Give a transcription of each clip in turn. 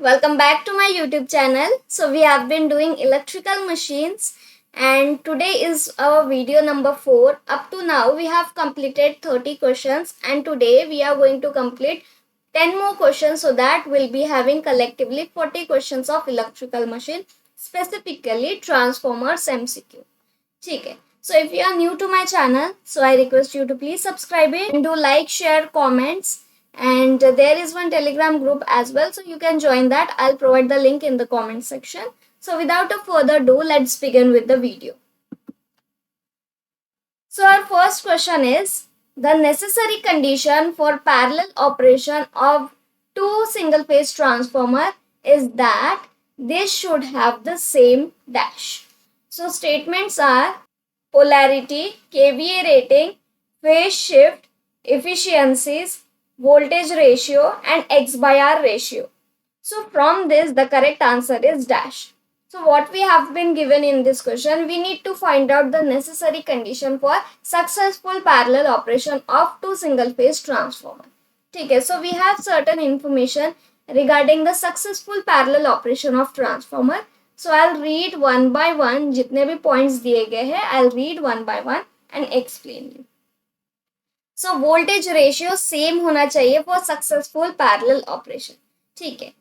Welcome back to my YouTube channel. So we have been doing electrical machines and today is our video number 4. Up to now we have completed 30 questions and today we are going to complete 10 more questions so that we'll be having collectively 40 questions of electrical machine, specifically transformers MCQ. Okay. So if you are new to my channel, so I request you to please subscribe it and do like, share, comments. And there is one Telegram group as well, so you can join that. I'll provide the link in the comment section. So without a further ado, let's begin with the video. So our first question is, the necessary condition for parallel operation of two single phase transformer is that they should have the same dash. So statements are polarity, kVA rating, phase shift, efficiencies, voltage ratio and X/R ratio. So from this the correct answer is dash. So what we have been given in this question, we need to find out the necessary condition for successful parallel operation of two single phase transformer. Okay, so we have certain information regarding the successful parallel operation of transformer. So I'll read one by one, जितने भी points दिए गए हैं, I'll read one by one and explain you. So voltage ratio same होना चाहिए for successful parallel operation. ठीक है.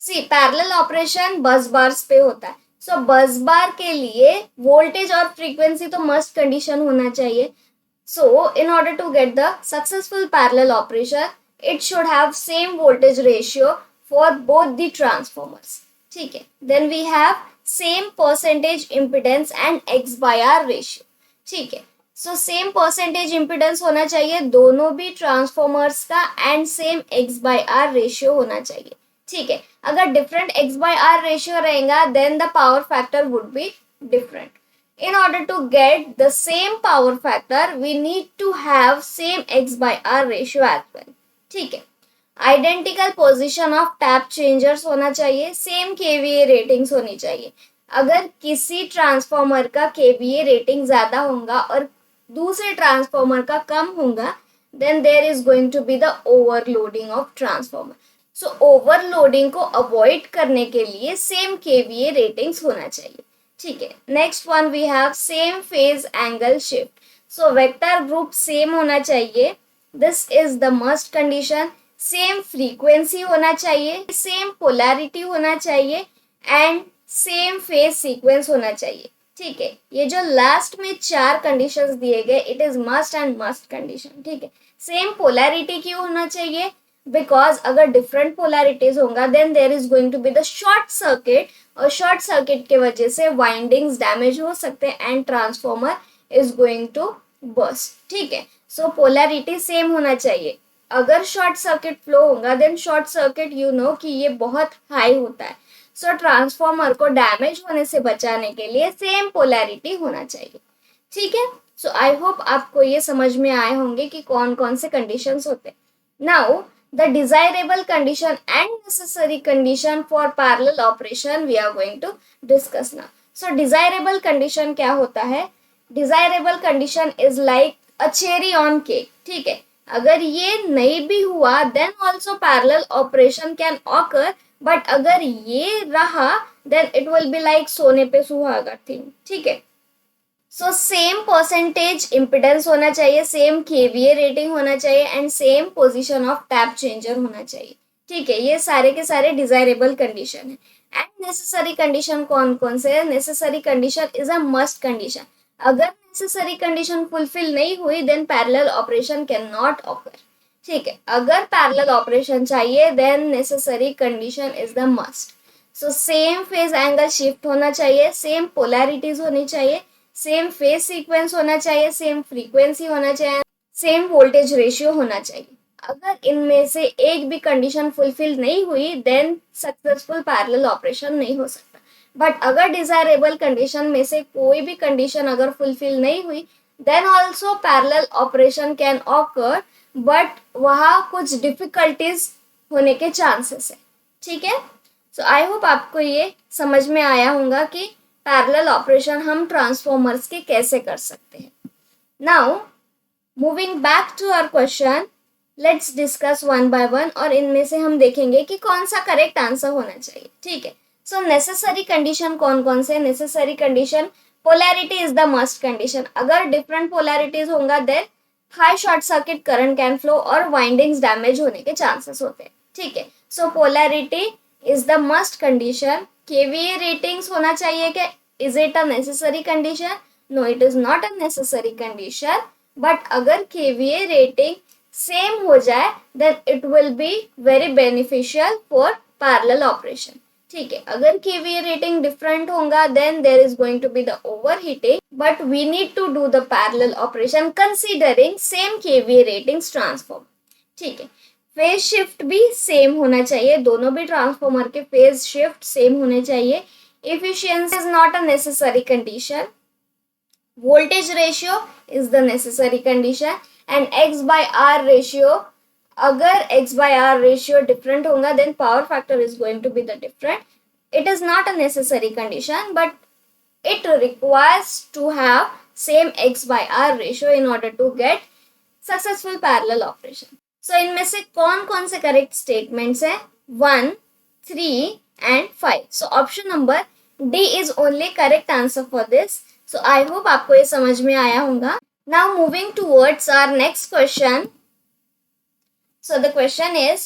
See, parallel operation bus bars पे होता है. So bus bar के लिए voltage और frequency तो must condition होना चाहिए. So in order to get the successful parallel operation, it should have same voltage ratio for both the transformers. ठीक है. Then we have same percentage impedance and X/R ratio. ठीक है. So same percentage impedance होना चाहिए दोनों भी transformers का and same X/R ratio होना चाहिए. ठीक है. अगर different X/R ratio रहेगा then the power factor would be different. In order to get the same power factor, we need to have same X/R ratio as well. ठीक है. Identical position of tap changers होना चाहिए, same KVA ratings होनी चाहिए. अगर किसी transformer का KVA rating ज्यादा होगा और दूसरे ट्रांसफॉर्मर का कम होगा, then there is going to be the overloading of transformer. So overloading को अवॉइड करने के लिए सेम केवीए रेटिंग्स होना चाहिए. ठीक है. Next one we have same phase angle shift. So vector group same होना चाहिए. This is the must condition. Same frequency होना चाहिए, सेम पोलैरिटी होना चाहिए एंड सेम फेज सीक्वेंस होना चाहिए. ठीक है. ये जो लास्ट में 4 कंडीशंस दिए गए, it is must and must condition. ठीक है. सेम पोलैरिटी क्यों होना चाहिए? बिकॉज अगर डिफरेंट पोलैरिटीज होगा then there is going to be the short circuit और शॉर्ट सर्किट के वजह से वाइंडिंग्स डैमेज हो सकते हैं and transformer is going to burst. ठीक है. सो पोलैरिटी सेम होना चाहिए. अगर शॉर्ट सर्किट फ्लो होगा then short circuit you know कि ये बहुत हाई होता है. सो ट्रांसफॉर्मर को डैमेज होने से बचाने के लिए सेम पोलैरिटी होना चाहिए. ठीक है. सो आई होप आपको ये समझ में आए होंगे कि कौन कौन से कंडीशंस होते हैं. Now the desirable condition and necessary condition for parallel operation we are going to discuss now. So desirable condition क्या होता है? Desirable condition is like a cherry on cake. ठीक है. अगर ये नहीं भी हुआ then also parallel operation can occur, but अगर ये रहा then it will be like सोने पे सुहागा थिंग. ठीक है. सो सेम परसेंटेज इम्पिडेंस होना चाहिए, सेम केवीए रेटिंग होना चाहिए and same position of tap changer होना चाहिए. ठीक है. ये सारे के सारे डिजायरेबल कंडीशन है. एंड नेसेसरी कंडीशन कौन कौन से है? Necessary condition is a must condition. अगर नेसेसरी कंडीशन फुलफिल नहीं हुई then parallel operation can not occur. ठीक है. अगर पैरेलल ऑपरेशन चाहिए then necessary condition is the must. So same phase angle shift होना चाहिए, सेम पोलैरिटीज होनी चाहिए, सेम फेज सीक्वेंस होना चाहिए, सेम फ्रीक्वेंसी होना चाहिए, सेम वोल्टेज रेशियो होना चाहिए. अगर इनमें से एक भी कंडीशन फुलफिल नहीं हुई देन सक्सेसफुल पैरेलल ऑपरेशन नहीं हो सकता. बट अगर डिजायरेबल कंडीशन में से कोई भी कंडीशन अगर फुलफिल नहीं हुई then also parallel operation can occur, but वहाँ कुछ डिफिकल्टीज होने के चांसेस है. ठीक है. सो आई होप आपको ये समझ में आया होगा कि पैरेलल ऑपरेशन हम ट्रांसफॉर्मर्स के कैसे कर सकते हैं. Now moving back to our question, let's discuss one by one और इनमें से हम देखेंगे कि कौन सा करेक्ट आंसर होना चाहिए. ठीक है. सो नेसेसरी कंडीशन कौन कौन से? Necessary condition, polarity is the must condition. अगर डिफरेंट पोलैरिटीज होगा then high short circuit current can flow और वाइंडिंग्स डैमेज होने के चांसेस होते हैं. ठीक है. So polarity is the must condition. KVA ratings होना चाहिए क्या? Is it a necessary condition? No, it is not a necessary condition. But अगर केवीए रेटिंग सेम हो जाए then it will be very beneficial for parallel operation. ठीक है. अगर KVA rating different होगा then there is going to be the overheating, but we need to do the parallel operation considering same KVA ratings transform. ठीक है. Phase shift भी same होना चाहिए, दोनों भी ट्रांसफॉर्मर के फेज शिफ्ट सेम होने चाहिए. Efficiency is not a necessary condition. voltage ratio is the necessary condition and x by r ratio, अगर x by r ratio different होगा then power factor is going to be the different. It is not a necessary condition but it requires to have same x by r ratio in order to get successful parallel operation. So इनमें से कौन कौन से correct statements हैं? 1, 3 and 5. So option number D is only correct answer for this. So I hope आपको ये समझ में आया होगा. Now moving towards our next question. So the question is,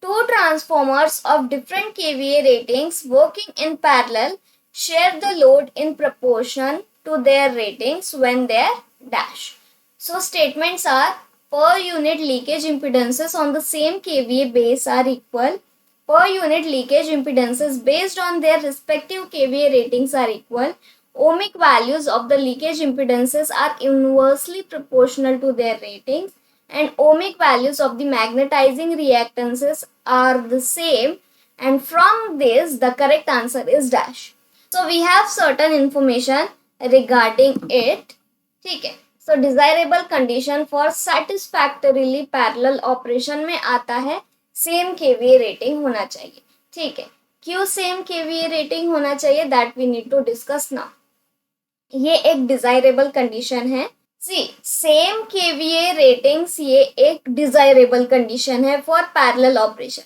two transformers of different kVA ratings working in parallel share the load in proportion to their ratings when they are dash. So statements are, per unit leakage impedances on the same kVA base are equal. Per unit leakage impedances based on their respective kVA ratings are equal. Ohmic values of the leakage impedances are inversely proportional to their ratings and ohmic values of the magnetizing reactances are the same, and from this the correct answer is dash. So we have certain information regarding it. ठीक है. So desirable condition for satisfactorily parallel operation में आता है same KVA rating होना चाहिए. ठीक है. क्यों सेम केवीए रेटिंग होना चाहिए? That we need to discuss now. ये एक डिजायरेबल कंडीशन है. सी, सेम केवीए रेटिंग्स ये एक डिजायरेबल कंडीशन है फॉर पैरेलल ऑपरेशन.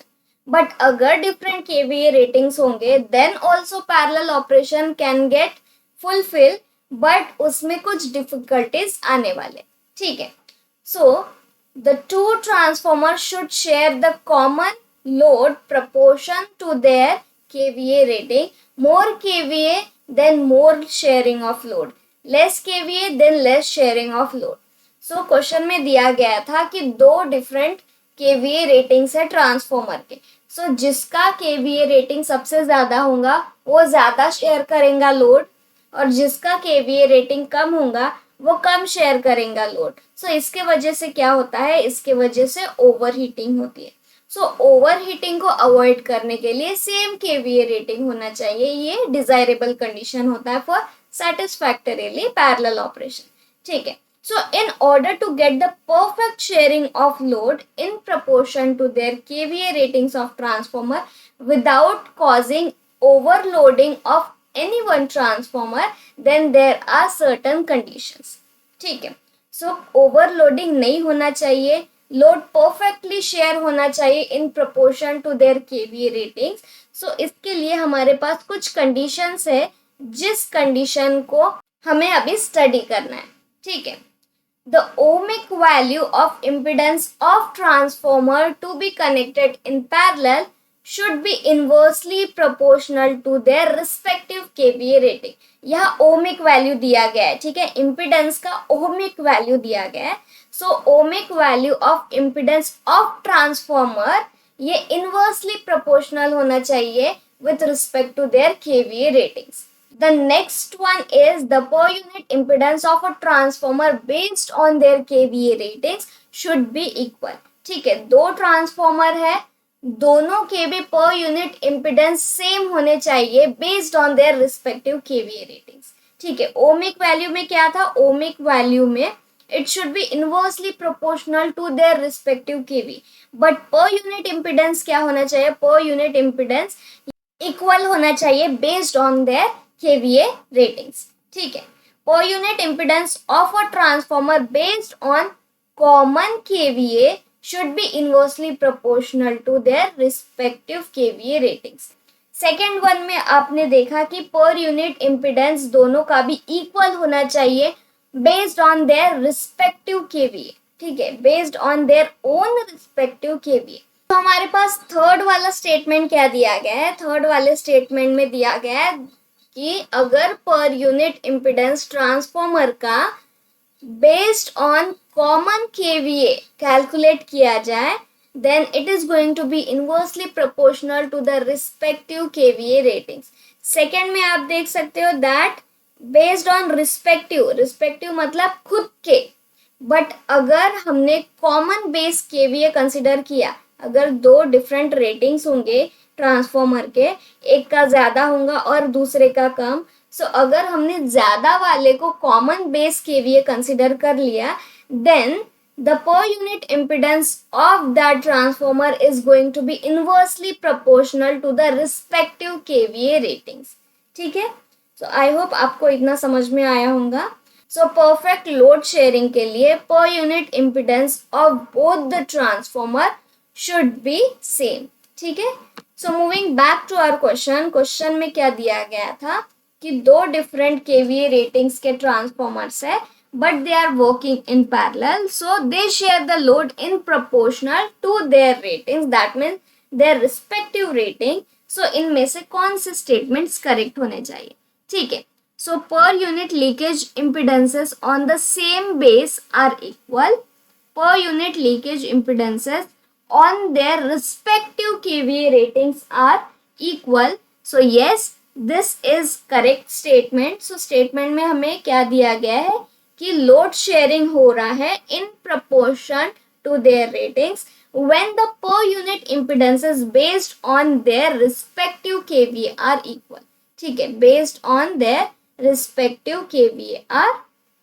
बट अगर डिफरेंट केवीए रेटिंग्स होंगे then also parallel operation can get fulfil, but उसमें कुछ डिफिकल्टीज आने वाले. ठीक है. So the two transformer should share the common load proportion to their KVA rating. More KVA then more sharing of load, less KVA then less sharing of load. So question में दिया गया था कि दो डिफरेंट KVA रेटिंग्स है transformer के. सो जिसका KVA rating सबसे ज्यादा होगा वो ज्यादा शेयर करेगा लोड, और जिसका KVA रेटिंग कम होगा वो कम शेयर करेगा लोड. सो इसके वजह से क्या होता है? इसके वजह से ओवरहीटिंग होती है. सो ओवरहीटिंग को अवॉइड करने के लिए सेम केवीए रेटिंग होना चाहिए. ये डिजायरेबल कंडीशन होता है फॉर satisfactorily parallel ऑपरेशन. ठीक है. So in order to get the perfect sharing of load in proportion to their KVA ratings of transformer without causing overloading of any one transformer, then there are certain conditions. ठीक है. सो overloading नहीं होना चाहिए, load perfectly share होना चाहिए इन proportion to their KVA ratings. सो इसके लिए हमारे पास कुछ कंडीशंस है जिस कंडीशन को हमें अभी स्टडी करना है. ठीक है. The ohmic value of impedance of transformer to be connected in parallel should be inversely proportional to their respective KVA rating. यहाँ ohmic value दिया गया है. ठीक है. impedance का ohmic value दिया गया है. So ohmic value of impedance of transformer ये inversely proportional होना चाहिए with respect to their KVA ratings. The next one is the per unit impedance of a transformer based on their KVA ratings should be equal. ठीक है. दो transformer है, दोनों के भी पर यूनिट इम्पिडेंस सेम होने चाहिए based on their respective KVA ratings. ठीक है. ओमिक वैल्यू में क्या था? ओमिक वैल्यू में it should be inversely proportional to their respective KV, but per unit impedance क्या होना चाहिए? पर यूनिट इम्पिडेंस इक्वल होना चाहिए based on their KVA ratings. ठीक है. Per unit impedance of a transformer based on common KVA should be inversely proportional to their respective kVA ratings. Second one में आपने देखा कि पर यूनिट इम्पिडेंस दोनों का भी इक्वल होना चाहिए based on their respective KVA. ठीक है, based on their own respective KVA. तो हमारे पास थर्ड वाला स्टेटमेंट क्या दिया गया है? थर्ड वाले स्टेटमेंट में दिया गया है कि अगर पर यूनिट इम्पिडेंस ट्रांसफॉर्मर का based on common KVA calculate किया जाए, then it is going to be inversely proportional to the respective kVA ratings. Second में आप देख सकते हो that based on respective मतलब खुद के, बट अगर हमने कॉमन बेस केवीए कंसिडर किया, अगर दो डिफरेंट रेटिंग्स होंगे ट्रांसफॉर्मर के, एक का ज्यादा होगा और दूसरे का कम, सो अगर हमने ज्यादा वाले को कॉमन बेस केवीए कंसिडर कर लिया, then the per unit impedance of that transformer is going to be inversely proportional to the respective kVA ratings. ठीक है, so I hope आपको इतना समझ में आया होगा. So perfect load sharing के लिए per unit impedance of both the transformer should be same. ठीक है, so moving back to our question में क्या दिया गया था कि दो different kVA ratings के transformers है, but they are working in parallel, so they share the load in proportional to their ratings, that means their respective rating. so इनमें से कौन से statements correct होने चाहिए? ठीक है, so per unit leakage impedances on the same base are equal. per unit leakage impedances on their respective kVA ratings are equal. so yes, this is correct statement. so statement में हमें क्या दिया गया है कि लोड शेयरिंग हो रहा है in proportion to their ratings when the per unit impedances based on their respective KVA are equal. ठीक है, based on their respective KVA are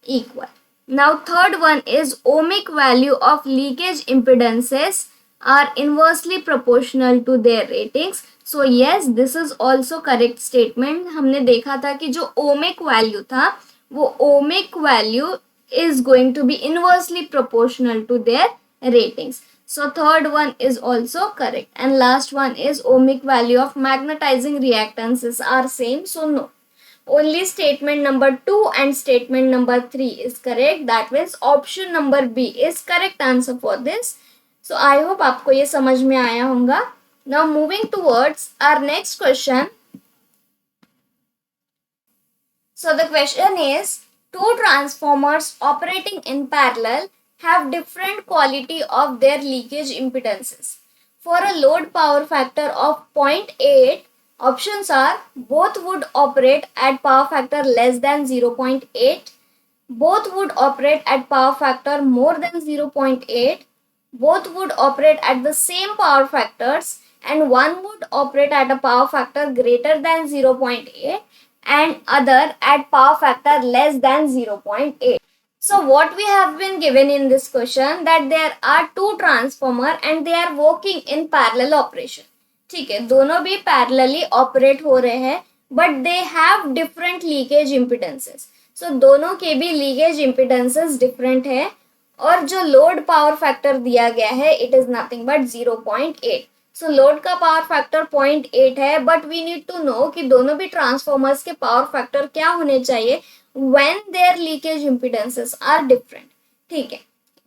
equal. Now third one is ohmic value of leakage impedances are inversely proportional to their ratings. So yes, this is also correct statement. हमने देखा था कि जो ohmic value था वो ohmic value is going to be inversely proportional to their ratings. So third one is also correct. And last one is ohmic value of magnetizing reactances are same. So no. Only statement number 2 and statement number 3 is correct. That means option number B is correct answer for this. So I hope आपको ये समझ में आया होगा. Now moving towards our next question. So the question is, two transformers operating in parallel have different quality of their leakage impedances. For a load power factor of 0.8, options are both would operate at power factor less than 0.8, both would operate at power factor more than 0.8, both would operate at the same power factors, and one would operate at a power factor greater than 0.8 and other at power factor less than 0.8. So what we have been given in this question that there are two transformer and they are working in parallel operation. ठीक है, दोनों भी parallelly operate हो रहे हैं but they have different leakage impedances. So दोनों के भी leakage impedances different है और जो load power factor दिया गया है it is nothing but 0.8. So load का पावर फैक्टर 0.8 है but we need to know कि दोनों भी ट्रांसफॉर्मर्स के पावर फैक्टर क्या होने चाहिए when their leakage impedances are different. ठीक है,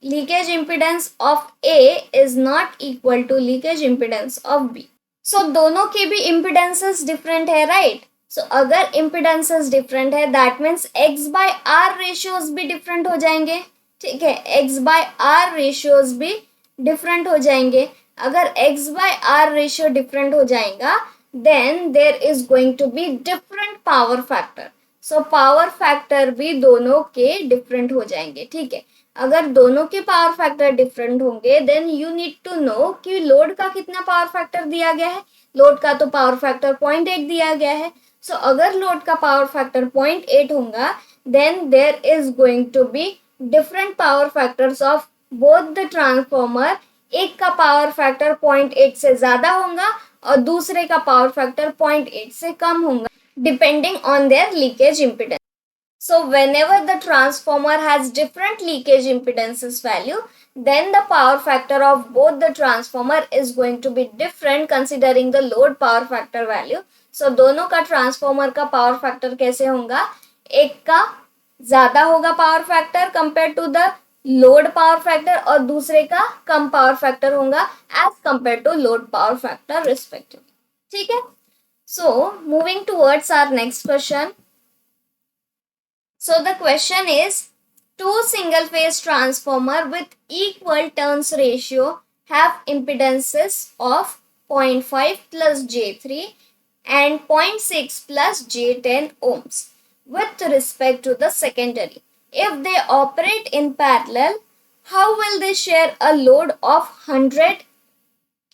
leakage impedance of A is not equal to leakage impedance of B. So दोनों के भी इम्पिडेंसेस डिफरेंट है, राइट? सो अगर इम्पिडेंसेस डिफरेंट है that means X by R ratios भी different हो जाएंगे. ठीक है, एक्स बाय आर रेशियोज भी डिफरेंट हो जाएंगे. अगर x by r ratio different हो जाएगा then there is going to be different power factor. So power factor भी दोनों के डिफरेंट हो जाएंगे. ठीक है, अगर दोनों के पावर फैक्टर डिफरेंट होंगे then you need to know कि लोड का कितना पावर फैक्टर दिया गया है. लोड का तो पावर फैक्टर 0.8 दिया गया है. सो अगर लोड का पावर फैक्टर 0.8 होगा then there is going to be different power factors of both the transformer. एक का पावर फैक्टर 0.8 से ज्यादा होगा और दूसरे का पावर फैक्टर 0.8 से कम होगा depending on their leakage impedance. So whenever the transformer has different leakage impedances value, then the power factor of both the transformer is going to be different considering the load power factor value. So दोनों का transformer का power factor कैसे होगा, एक का ज्यादा होगा power factor compare to the load power factor और दूसरे का कम पावर फैक्टर होगा as compare to load power factor respective. ठीक है. So moving towards our next question. So the question is, two single phase transformer with equal turns ratio have impedances of 0.5 plus J3 and 0.6 plus J10 ohms with respect to the secondary. If they operate in parallel, how will they share a load of 100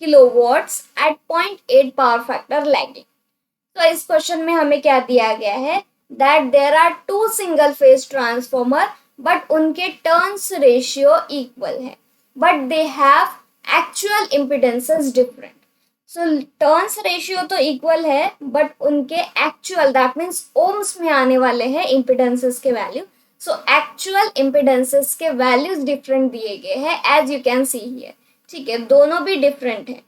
kilowatts at 0.8 power factor lagging? तो इस question में हमें क्या दिया गया है, that there are two single phase transformer but उनके turns ratio equal है, but they have actual impedances different. So turns ratio तो इक्वल है बट उनके एक्चुअल, दैट मीन्स ओम्स में आने वाले हैं इम्पिडेंसेस के वैल्यू. सो एक्चुअल इम्पिडेंसेस के वैल्यूज डिफरेंट दिए गए हैं as you can see here. ठीक है, दोनों भी डिफरेंट है.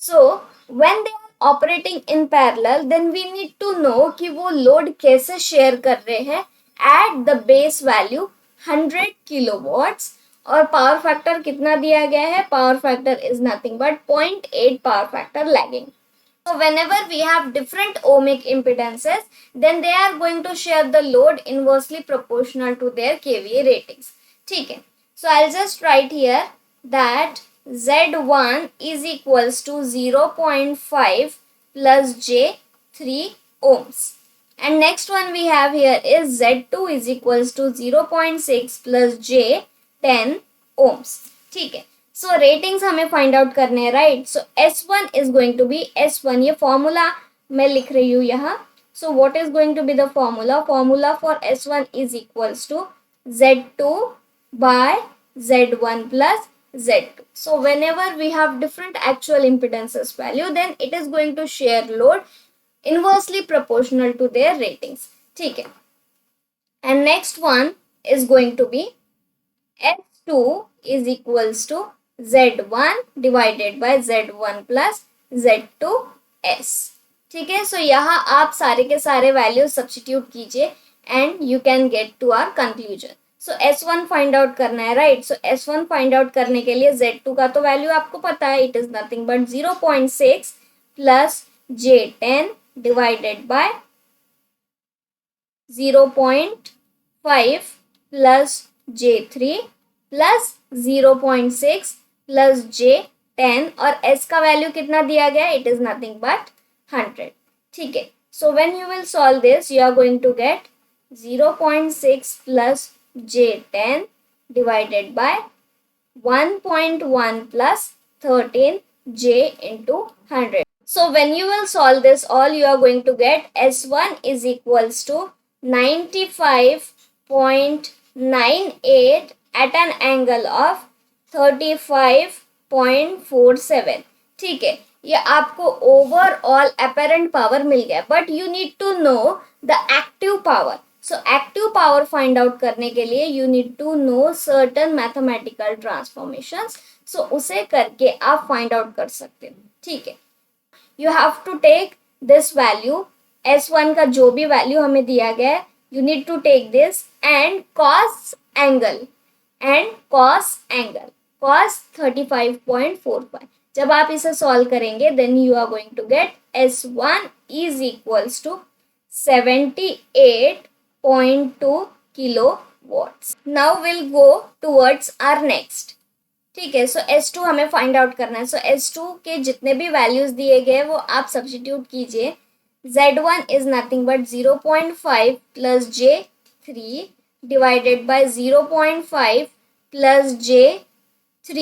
So when they operating in parallel, then we need to know कि वो लोड कैसे शेयर कर रहे हैं at the base value 100 kilowatts. और पावर फैक्टर कितना दिया गया है, power factor is nothing but 0.8 power factor lagging. So whenever we have different ohmic impedances, then they are going to share the load inversely proportional to their kVA ratings. ठीक है. So I'll just write here that Z1 is equals to 0.5 plus J3 ohms. And next one we have here is Z2 is equals to 0.6 plus J10 ohms. ठीक है. So ratings हमें find out करने हैं, right? So S1 is going to be S1, ये formula मैं लिख रही हूँ यहाँ. So what is going to be the formula? Formula for S1 is equals to Z2 by Z1 plus Z2. So whenever we have different actual impedances value, then it is going to share load inversely proportional to their ratings. ठीक है. And next one is going to be S2 is equals to Z1 divided by Z1 plus Z2S. ठीक है. So यहाँ आप सारे के सारे values substitute कीजिए and you can get to our conclusion. So S1 find out करना है, राइट. सो S1 फाइंड आउट करने के लिए Z2 का तो वैल्यू आपको पता है, it is nothing but 0.6 plus J10 divided by 0.5 plus J3 plus 0.6 plus J10 और S का वैल्यू कितना दिया गया है, इट इज नथिंग बट 100. ठीक है. So when you will solve this, you are going to get 0.6 plus J10 divided by 1.1 plus 13 J into 100. So when you will solve this all, you are going to get S1 is equals to 95.98 at an angle of 35.47. ठीक है. ये आपको overall apparent power मिल गया, but you need to know the active power. So active power find out करने के लिए you need to know certain mathematical transformations. So उसे करके आप फाइंड आउट कर सकते हो. ठीक है. You have to take this value S1 का जो भी वैल्यू हमें दिया गया है, you need to take this and cos angle cos 35.45. जब आप इसे सॉल्व करेंगे then you are going to get S1 is equals to 78.2 kilowatts. Now we'll go towards our next. ठीक है. सो S2 हमें फाइंड आउट करना है. सो S2 के जितने भी वैल्यूज दिए गए वो आप सब्स्टिट्यूट कीजिए. Z1 is nothing but 0.5 plus J3 divided by 0.5 plus J3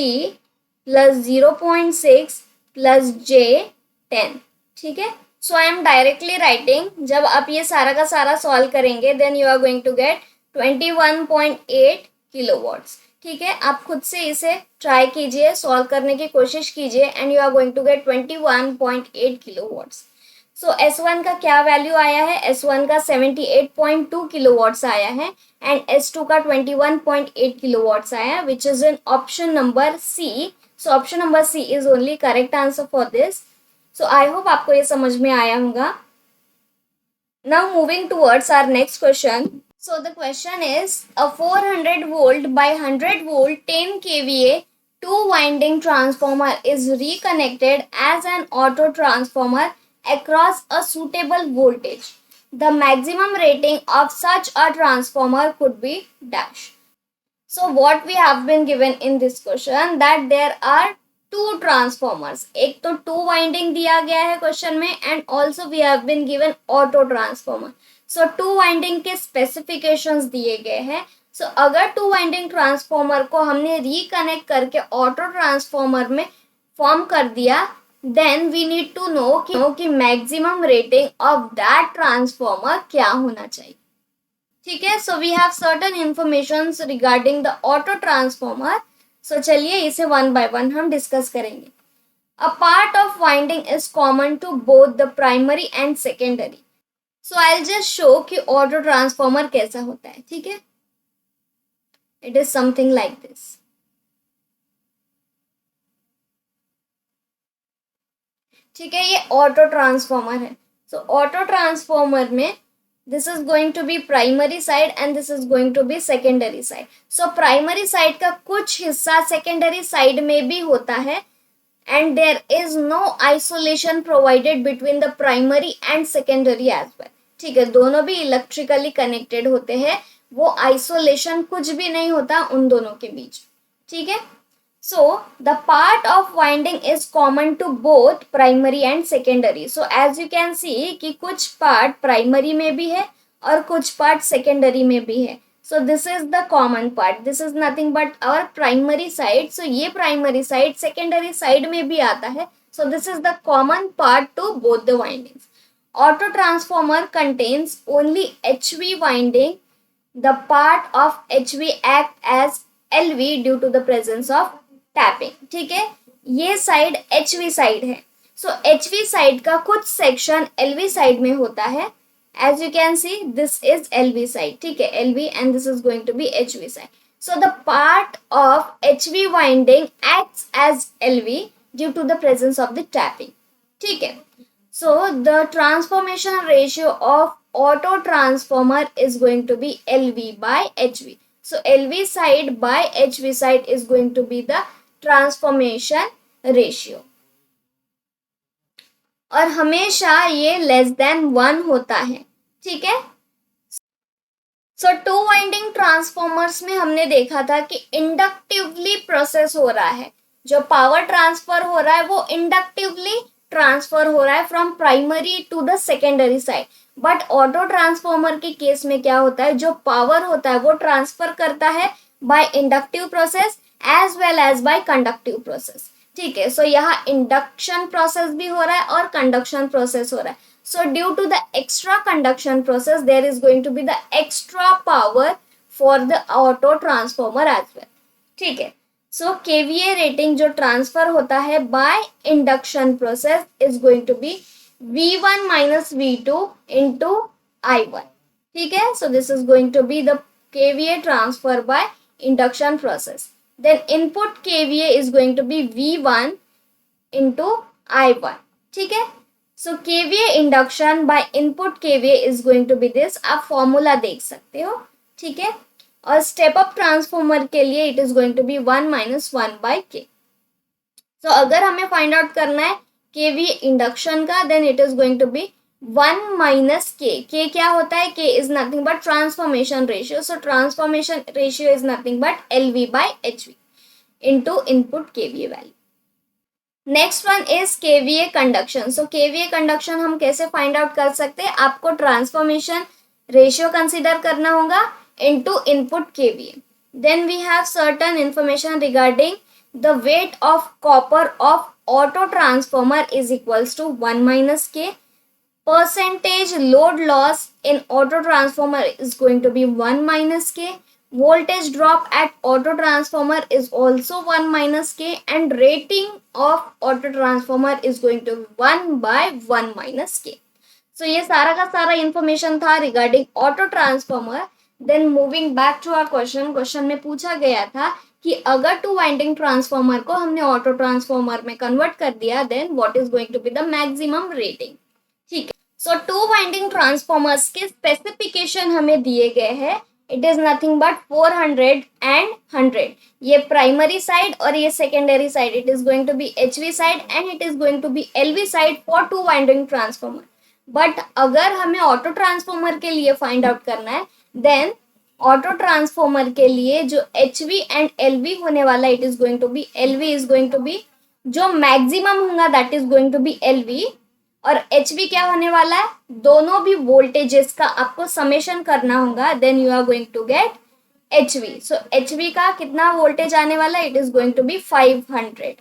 plus 0.6 plus J10. ठीक है. So I am directly writing, जब आप ये सारा का सारा सॉल्व करेंगे then you are going to get 21.8 kilowatts. ठीक है. आप खुद से इसे ट्राई कीजिए, सॉल्व करने की कोशिश कीजिए and you are going to get 21.8 kilowatts. So S1 का क्या वैल्यू आया है, S1 का 78.2 किलोवाट्स आया है एंड S2 का 21.8 किलोवाट्स आया है, which is in option number C. So option number C is only correct answer for this. So I hope आपको ये समझ में आया होगा. Now moving towards our next question. So the question is, a 400 volt by 100 volt 10 kVA two winding transformer is reconnected as an auto transformer across a suitable voltage. The maximum rating of such a transformer could be dash. So what we have been given in this question, that there are two transformers. एक तो two winding दिया गया है question में and also we have been given auto transformer. So two winding के specifications दिए गए हैं. सो अगर टू वाइंडिंग ट्रांसफॉर्मर को हमने रिकनेक्ट करके ऑटो ट्रांसफॉर्मर में फॉर्म कर दिया, then we need to know कि maximum rating of that transformer क्या होना चाहिए. ठीक है. So we have certain information regarding the auto transformer. So चलिए इसे वन बाय वन हम डिस्कस करेंगे. A part of winding is common to both the primary and secondary. So I will just show कि auto transformer कैसा होता है. ठीक है. It is something like this. ठीक है. ये ऑटो ट्रांसफॉर्मर है. सो ऑटो ट्रांसफॉर्मर में this is going to be primary side and this is going to be secondary side. So primary side का कुछ हिस्सा secondary side में भी होता है and there is no isolation provided between the primary and secondary as well. ठीक है. दोनों भी इलेक्ट्रिकली कनेक्टेड होते हैं. वो आइसोलेशन कुछ भी नहीं होता उन दोनों के बीच. ठीक है. So the part of winding is common to both primary and secondary. So as you can see कि कुछ part primary में भी है और कुछ part secondary में भी है. So this is the common part. This is nothing but our primary side. So ये primary side secondary side में भी आता है. So this is the common part to both the windings. Auto transformer contains only HV winding. The part of HV act as LV due to the presence of tapping. ठीक है. ये side HV side है. सो HV side का कुछ section LV side में होता है. As you can see this is LV side. ठीक है. LV and this is going to be HV side. So the part of HV winding acts as LV due to the presence of the tapping. ठीक है. So the transformation ratio of auto transformer is going to be LV by HV. So LV side by HV side is going to be the transformation ratio. और हमेशा ये less than 1 होता है. ठीक है. So two winding transformers में हमने देखा था कि इंडक्टिवली प्रोसेस हो रहा है. जो पावर ट्रांसफर हो रहा है वो इंडक्टिवली ट्रांसफर हो रहा है from primary to the secondary side. But auto transformer के केस में क्या होता है, जो पावर होता है वो ट्रांसफर करता है by inductive process as well as by conductive process. ठीक है. सो यहाँ इंडक्शन प्रोसेस भी हो रहा है और कंडक्शन प्रोसेस हो रहा है. So due to the extra conduction process there is going to be the extra power for the auto transformer as well. ठीक है. सो केवीए रेटिंग जो ट्रांसफर होता है by induction process is going to be V1 minus V2 into I1. ठीक है. So this is going to be the KVA transfer by induction process. Then input KVA is going to be V1 into I1. ठीक है. So KVA induction by input KVA is going to be this. आप formula देख सकते हो. ठीक है. और step up transformer के लिए it is going to be 1 minus 1 by K. So अगर हमें फाइंड आउट करना है केवीए इंडक्शन का, then it is going to be 1 minus K. K क्या होता है? K is nothing but transformation ratio. So transformation ratio is nothing but LV by HV into input KVA value. Next one is KVA conduction. So KVA conduction हम कैसे find out कर सकते हैं? आपको transformation ratio consider करना होगा into input KVA. Then we have certain information regarding the weight of copper of auto transformer is equals to 1 minus K. Percentage load loss in auto transformer is going to be 1 minus K. Voltage drop at auto transformer is also 1 minus K, and rating of auto transformer is going to be 1 by 1 minus K. So ये सारा का सारा information था regarding auto transformer. Then moving back to our question में पूछा गया था कि अगर टू वाइंडिंग ट्रांसफॉर्मर को हमने ऑटो ट्रांसफॉर्मर में कन्वर्ट कर दिया then what is going to be the maximum rating. ठीक है, सो टू वाइंडिंग ट्रांसफॉर्मर्स के स्पेसिफिकेशन हमें दिए गए हैं। It is nothing but 400 and 100। ये प्राइमरी साइड और ये secondary side, it is going to be HV side and it is going to be LV side for two winding transformer. But अगर हमें ऑटो ट्रांसफॉर्मर के लिए find out करना है then auto transformer के लिए जो HV एंड LV होने वाला it is going to be LV is going to be जो मैक्सिमम होगा that is going to be LV और HV क्या होने वाला है, दोनों भी वोल्टेजेस का आपको समेशन करना होगा then you are going to get HV। So HV का कितना वोल्टेज आने वाला है, it is going to be 500।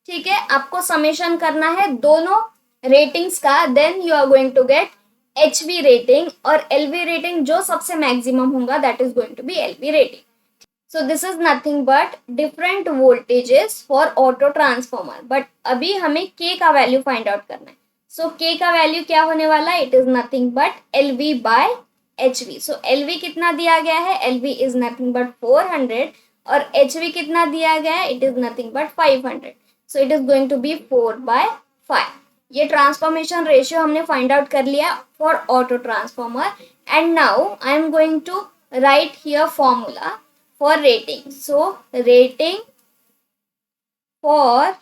ठीक है, आपको समेशन करना है दोनों रेटिंग्स का then you are going to get HV rating और LV रेटिंग जो सबसे मैक्सिमम होगा that is going to be LV rating. So this is nothing but different voltages for auto transformer. But अभी हमें K का value find out करना है। So K का वैल्यू क्या होने वाला है, it is nothing but LV by HV। So LV कितना दिया गया है, LV इज नथिंग बट 400 और HV कितना दिया गया है, it is nothing but 500। So it is going to be 4/5। ये ट्रांसफॉर्मेशन रेशियो हमने फाइंड आउट कर लिया for auto transformer. And now I am going to write here formula for rating. So rating for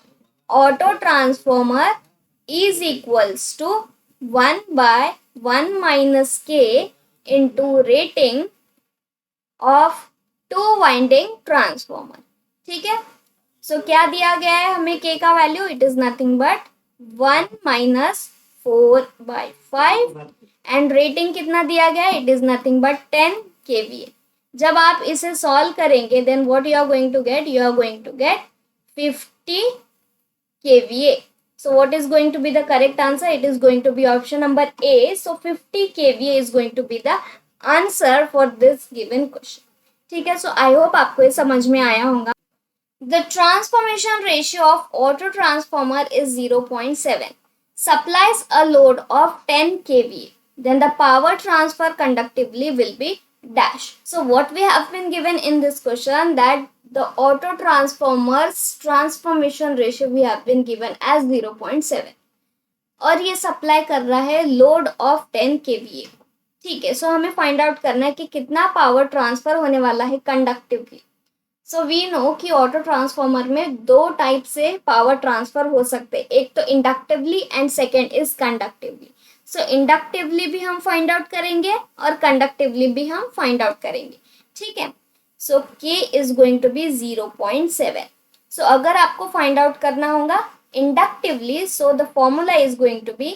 auto transformer is equals to 1/1 minus K into rating of two winding transformer। ठीक है, सो क्या दिया गया है हमें K का value, it is nothing but 1 minus 4/5 and rating कितना दिया गया है, it is nothing but 10 kVA। जब आप इसे सॉल्व करेंगे then what you are going to get, you are going to get 50 kVA। So what is going to be the correct answer? It is going to be option number A. So 50 kVA is going to be the answer for this given question। ठीक है, so I hope आपको ये समझ में आया होगा। The transformation ratio of auto transformer is 0.7. Supplies a load of 10 kVA. Then the power transfer conductively will be dash. So what we have been given in this question that the auto transformers transformation ratio we have been given as 0.7 और ये supply कर रहा है load of 10 kVA। ठीक है, सो हमें find out करना है कि कितना पावर ट्रांसफर होने वाला है कंडक्टिवली। सो वी नो कि ऑटो ट्रांसफॉर्मर में दो टाइप से पावर ट्रांसफर हो सकते हैं, एक तो inductively and second is conductively. So inductively भी हम फाइंड आउट करेंगे और कंडक्टिवली भी हम फाइंड आउट करेंगे। ठीक है, so K is going to be 0.7। सो अगर आपको फाइंड आउट करना होगा inductively, so the formula is going to be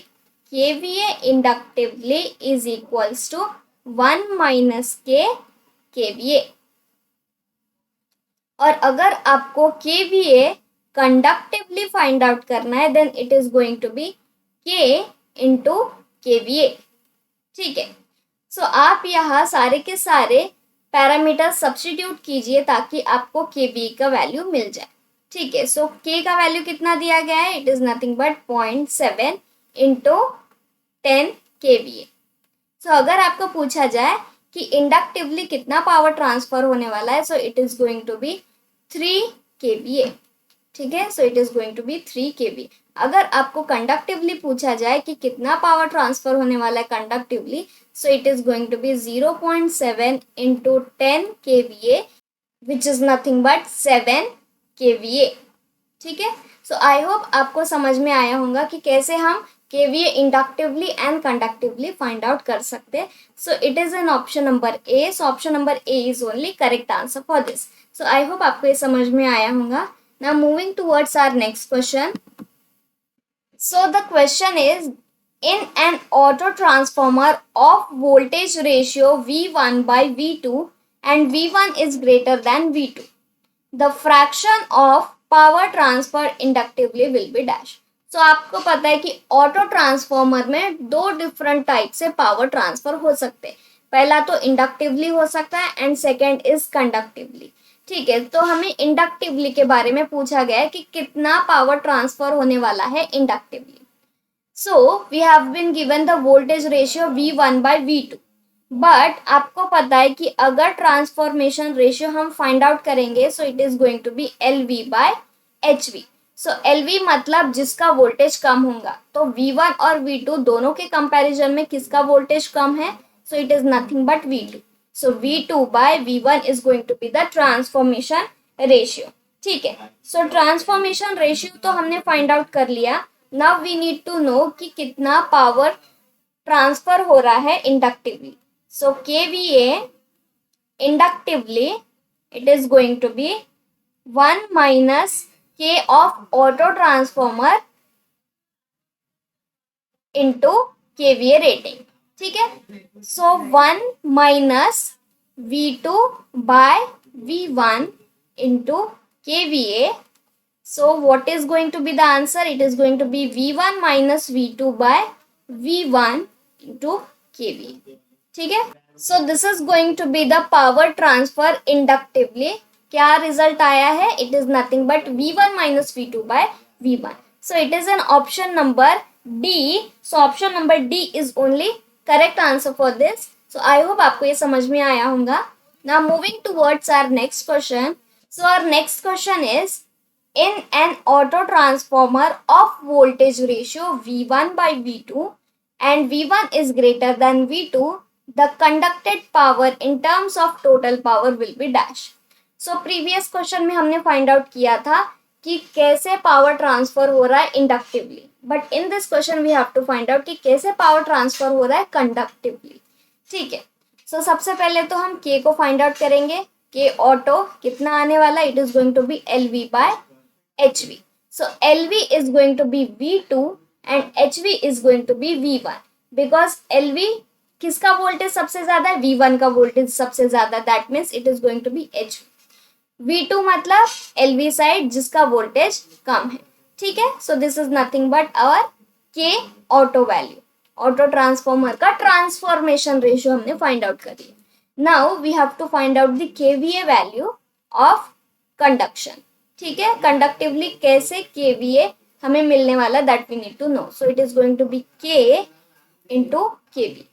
KVA inductively is equals to 1 minus K KVA। और अगर आपको KVA कंडक्टिवली फाइंड आउट करना है then it is going to be K into KVA। ठीक है, सो आप यहाँ सारे के सारे पैरामीटर सब्स्टिट्यूट कीजिए ताकि आपको KVA का वैल्यू मिल जाए। ठीक है, सो K का वैल्यू कितना दिया गया है, it is nothing but 0.7 into 10 kVA। सो अगर आपको पूछा जाए कि इंडक्टिवली कितना पावर ट्रांसफर होने वाला है, so it is going to be 3 kVA। ठीक है, so it is going to be 3 kVA। अगर आपको कंडक्टिवली पूछा जाए कि कितना पावर ट्रांसफर होने वाला है conductively, so it is going to be 0.7 into 10 kVA which is nothing but 7 kVA। ठीक है, सो आई होप आपको समझ में आया होगा कि कैसे हम KVA inductively and conductively find out कर सकते हैं। So it is an option number A. So option number A is only correct answer for this. So I hope आपको ये समझ में आया होगा। Now moving towards our next question. So the question is, in an auto transformer of voltage ratio V1/V2 and V1 is greater than V2, the fraction of power transfer inductively will be dash। So आपको पता है कि auto transformer में दो different type से power transfer हो सकते हैं। पहला तो इंडक्टिवली हो सकता है एंड सेकेंड इज कंडक्टिवली। ठीक है, तो हमें इंडक्टिवली के बारे में पूछा गया है कि कितना पावर ट्रांसफर होने वाला है inductively. So we have been given the voltage ratio V1/V2, but आपको पता है कि अगर ट्रांसफॉर्मेशन रेशियो हम फाइंड आउट करेंगे so it is going to be LV/HV। So LV मतलब जिसका वोल्टेज कम होगा, तो V1 और V2 दोनों के कंपैरिजन में किसका वोल्टेज कम है, so it is nothing but V2। So V2/V1 is going to be the transformation ratio. ठीक है, सो ट्रांसफॉर्मेशन रेशियो तो हमने फाइंड आउट कर लिया। Now we need to know कि कितना पावर ट्रांसफर हो रहा है inductively. So KVA inductively, it is going to be 1 minus K of auto transformer into KVA rating। ठीक है, so 1 minus V2 by V1 into KVA। So what is going to be the answer? It is going to be V1 minus V2 by V1 into KVA। ठीक है, so this is going to be the power transfer inductively। क्या result आया है? It is nothing but V1 minus V2 by V1। So it is an option number D। So option number D is only correct answer for this। So I hope आपको ये समझ में आया होगा। Now moving towards our next question। So our next question is, in an auto transformer of voltage ratio V1/V2 and V1 is greater than V2, the conducted power in terms of total power will be dash। So previous question में हमने find out किया था कि कैसे power transfer हो रहा है inductively, but in this question we have to find out कि कैसे power transfer हो रहा है conductively। ठीक है, so सबसे पहले तो हम K को find out करेंगे। K auto कितना आने वाला? It is going to be LV/HV। So LV is going to be V2 and HV is going to be V1, because LV किसका वोल्टेज सबसे ज्यादा है? V1 का वोल्टेज सबसे ज्यादा, that means it is going to be HV। V2 मतलब LV side जिसका voltage कम है। ठीक है, so this is nothing but our K auto value. Auto transformer का ट्रांसफॉर्मेशन रेशियो हमने फाइंड आउट कर लिया। Now we have to find out the KVA value of conduction. ठीक है, कंडक्टिवली कैसे KVA हमें मिलने वाला, that we need to know. So it is going to be K into KV।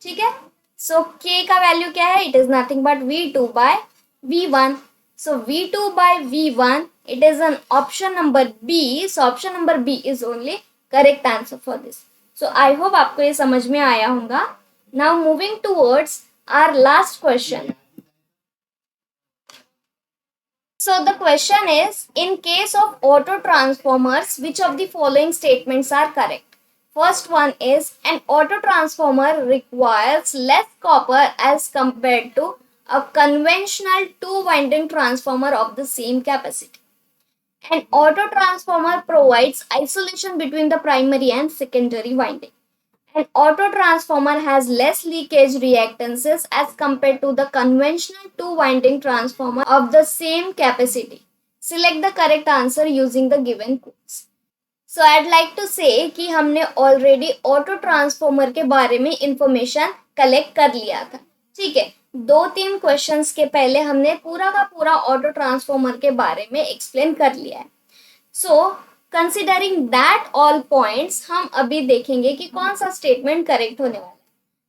ठीक है, सो K का वैल्यू क्या है? It is nothing but V2/V1। So V2/V1 it is an option number B। So option number B is only correct answer for this. So I hope आपको ये समझ में आया होगा। Now moving towards our last question. So the question is, in case of auto transformers, which of the following statements are correct? First one is, an auto transformer requires less copper as compared to a conventional two-winding transformer of the same capacity. An auto transformer provides isolation between the primary and secondary winding. An auto transformer has less leakage reactances as compared to the conventional two-winding transformer of the same capacity. Select the correct answer using the given codes. So I'd like to say कि हमने already auto transformer के बारे में information collect कर लिया था। ठीक है, 2-3 questions के पहले हमने पूरा का पूरा auto transformer के बारे में explain कर लिया है। So considering that all points हम अभी देखेंगे कि कौन सा स्टेटमेंट करेक्ट होने वाला है।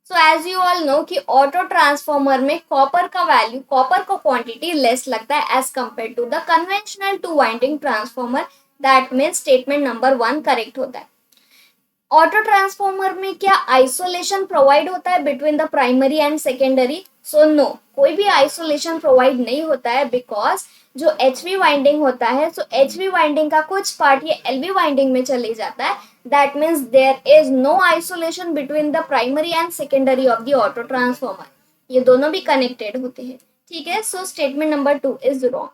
So as you all know कि ऑटो ट्रांसफॉर्मर में कॉपर का वैल्यू, कॉपर का क्वांटिटी लेस लगता है as compare to the conventional two winding transformer. That means statement number 1 correct होता है। ऑटो ट्रांसफॉर्मर में क्या आइसोलेशन प्रोवाइड होता है between the primary and secondary? So no, कोई भी आइसोलेशन प्रोवाइड नहीं होता है, बिकॉज जो HV वाइंडिंग होता है, सो HV वाइंडिंग का कुछ पार्ट ये LV वाइंडिंग में चले जाता है। That means there is no isolation between the primary and secondary of the auto transformer. ये दोनों भी कनेक्टेड होते हैं। ठीक है, so statement number 2 is wrong.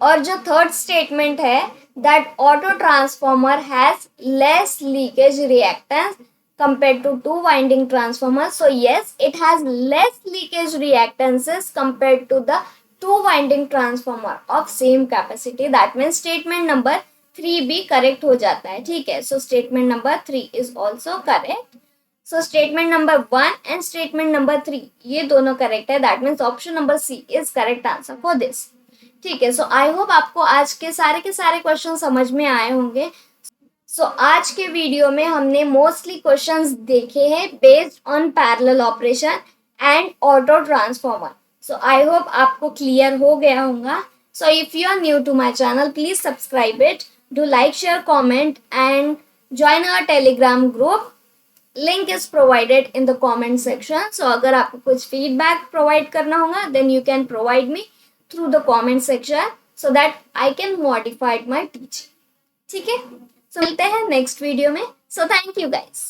और जो थर्ड स्टेटमेंट है, that auto transformer has less leakage reactance compared to two winding transformer. So yes, it has less leakage reactances compared to the two winding transformer of same capacity. That means statement number 3 भी correct हो जाता है। ठीक है, so statement number 3 is also correct. So statement number 1 and statement number 3 ये दोनों correct है। That means option number C is correct answer for this. ठीक है, so I hope आपको आज के सारे क्वेश्चन समझ में आए होंगे। सो आज के वीडियो में हमने मोस्टली क्वेश्चंस देखे हैं based on parallel operation and auto transformer. So I hope आपको क्लियर हो गया होगा. So if you are new to my channel, please subscribe it, do like, share, comment and join our telegram group. Link is provided in the comment section. So अगर आपको कुछ feedback provide करना होगा, then you can provide me through the comment section so that I can modify my teaching. ठीक है, so मिलते हैं next video में. So thank you guys.